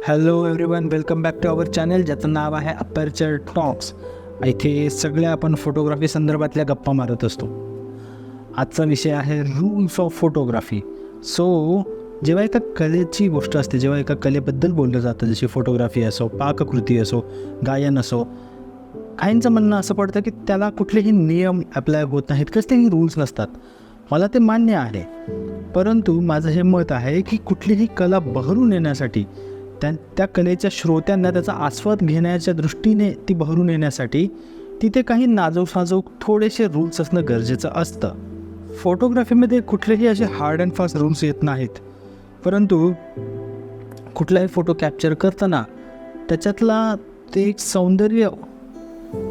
Hello everyone, welcome back to our channel ज्याचं नाव आहे अपर्चर टॉक्स. इथे सगळे आपण फोटोग्राफी संदर्भातल्या गप्पा मारत असतो. आजचा विषय आहे रूल्स ऑफ फोटोग्राफी. सो जेव्हा एका कलेची गोष्ट असते, जेव्हा एका कलेबद्दल बोललं जातं, जशी फोटोग्राफी असो, पाककृती असो, गायन असो, काहींचं म्हणणं असं पडतं की त्याला कुठलेही नियम अप्लाय होत नाहीत, कसलेही रूल्स नसतात. मला ते मान्य आहे, परंतु माझं हे मत आहे की कुठलीही कला बहरून येण्यासाठी, त्या कलेच्या श्रोत्यांना त्याचा आस्वाद घेण्याच्या दृष्टीने ती बहरून येण्यासाठी तिथे काही नाजूक थोडेसे रूल्स असणं गरजेचं असतं. फोटोग्राफीमध्ये कुठलेही असे हार्ड अँड फास्ट रूल्स येत नाहीत, परंतु कुठलाही फोटो कॅप्चर करताना त्याच्यातला ते एक सौंदर्य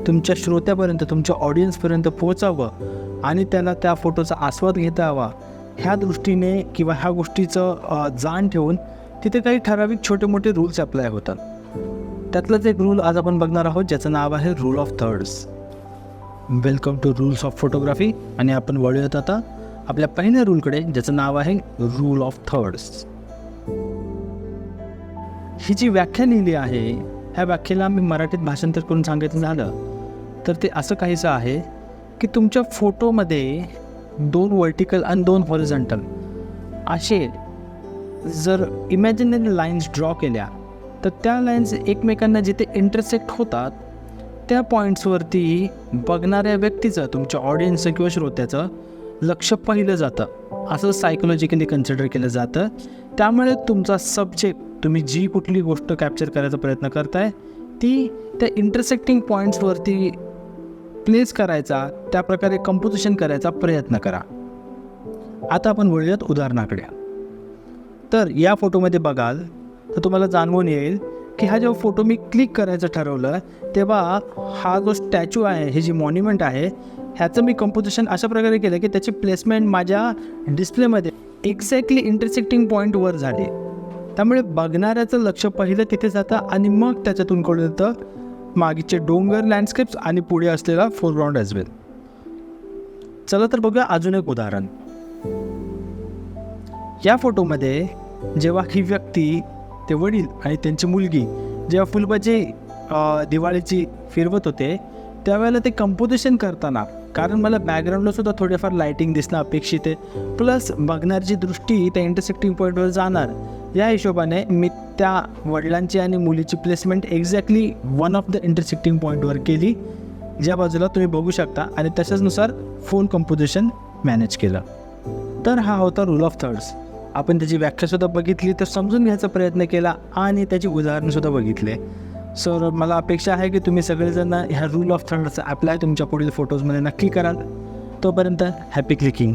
तुमच्या श्रोत्यापर्यंत, तुमच्या ऑडियन्सपर्यंत पोहोचावं आणि त्याला त्या फोटोचा आस्वाद घेता यावा, ह्या दृष्टीने किंवा ह्या गोष्टीचं जाण ठेवून तिथे काही ठराविक छोटे मोठे रूल्स अप्लाय होतात. त्यातलाच एक रूल आज आपण बघणार आहोत, ज्याचं नाव आहे rule of thirds. Welcome to rules of photography. आणि आपण वळूयात आता आपल्या पहिल्या रूलकडे, ज्याचं नाव आहे रूल ऑफ थर्ड्स. ही जी व्याख्या लिहिली आहे, ह्या व्याख्येला मी मराठीत भाषांतर करून सांगायचं झालं तर ते असं काहीसं आहे की तुमच्या फोटोमध्ये 2 व्हर्टिकल आणि 2 हॉरिझॉन्टल असे जर इमॅजिनरी लाईन्स ड्रॉ केल्या, तर त्या लाईन्स एकमेकांना जिथे इंटरसेक्ट होतात त्या पॉईंट्सवरती बघणाऱ्या व्यक्तीचं, तुमच्या ऑडियन्सचं किंवा श्रोत्याचं लक्ष पाहिलं जातं, असं सायकोलॉजिकली कन्सिडर केलं जातं. त्यामुळे तुमचा सब्जेक्ट, तुम्ही जी कुठली गोष्ट कॅप्चर करायचा प्रयत्न करताय ती त्या इंटरसेक्टिंग पॉईंट्सवरती प्लेस करायचा, त्याप्रकारे कंपोजिशन करायचा प्रयत्न करा. आता आपण वळूयात उदाहरणाकडे. तर या फोटोमध्ये बघाल तर तुम्हाला जाणवून येईल की हा जेव्हा फोटो मी क्लिक करायचं ठरवलं, तेव्हा हा जो स्टॅच्यू आहे, हे जी मॉन्युमेंट आहे, ह्याचं मी कंपोजिशन अशा प्रकारे केलं की त्याची प्लेसमेंट माझ्या डिस्प्लेमध्ये एक्झॅक्टली इंटरसेक्टिंग पॉईंटवर झाली. त्यामुळे बघणाऱ्याचं लक्ष पहिलं तिथे जातं आणि मग त्याच्यातून कळतं मागचे डोंगर, लँडस्केप्स आणि पुढे असलेला फोरग्राऊंड ॲज वेल. चला तर बघूया अजून एक उदाहरण. या फोटोमध्ये जेव्हा ही व्यक्ती, ते वडील आणि त्यांची मुलगी जेव्हा फुलबाजी दिवाळीची फिरवत होते, त्यावेळेला ते कंपोजिशन करताना, कारण मला बॅकग्राऊंडला सुद्धा थोडेफार लाईटिंग दिसणं अपेक्षित आहे, प्लस बघणारची दृष्टी त्या इंटरसेक्टिंग पॉईंटवर जाणार, या हिशोबाने मी त्या वडिलांची आणि मुलीची placement exactly one of the intersecting पॉईंटवर केली, ज्या बाजूला तुम्ही बघू शकता, आणि तशाचनुसार फोन कंपोजिशन मॅनेज केलं. तर हा होता रूल ऑफ थर्ड्स. आपण त्याची व्याख्यासुद्धा बघितली, तर समजून घ्यायचा प्रयत्न केला आणि त्याची उदाहरणंसुद्धा बघितले. सर मला अपेक्षा आहे की तुम्ही सगळेजण ह्या रूल ऑफ थर्ड्सचा अप्लाय तुमच्या पुढील फोटोजमध्ये नक्की कराल. तोपर्यंत हॅपी क्लिकिंग.